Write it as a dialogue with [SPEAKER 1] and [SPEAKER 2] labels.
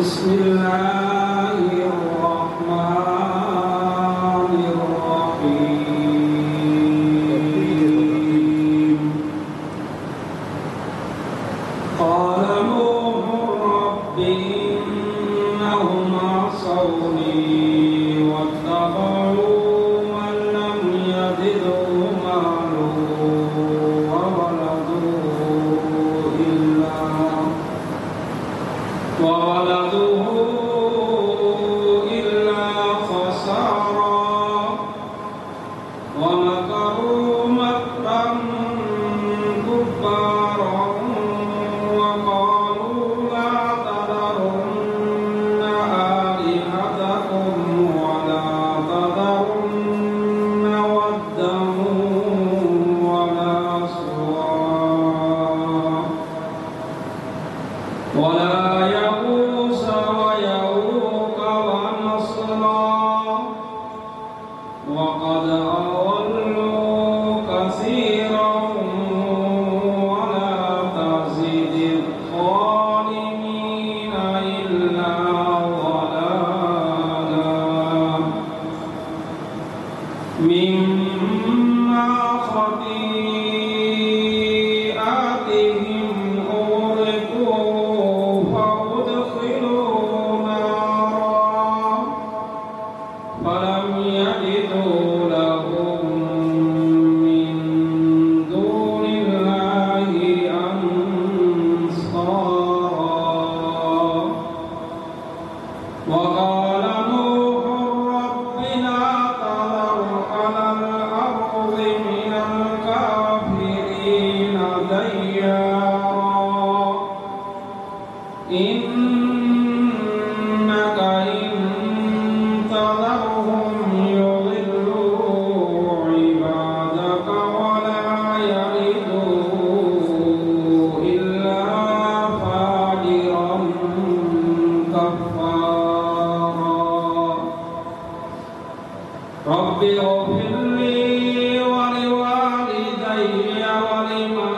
[SPEAKER 1] بسم الله الرحمن الرحيم قال نوح رب إنهم عصوني واتبعوا من لم يزده ماله وولده إلا خسارا ومكروا مكرا كبارا وقالوا لا تذرن آلهتكم ولا تذرن ودا ولا سواعا ولا يغوث ويعوق ونصرا وقد أضلوا كثيرا ولا تزد الظالمين إلا ضلالا مما خطيئاتهم أغرقوا فأدخلوا نارا فلم يجدوا لهم من دون الله أنصارا وقال نوح رب لا تذر على الأرض من الكافرين ديارا إنك إن تذرهم يضلوا عبادك ولا يلدوا إلا فاجرا كفارا رب اغفر لي ولوالدي ولمن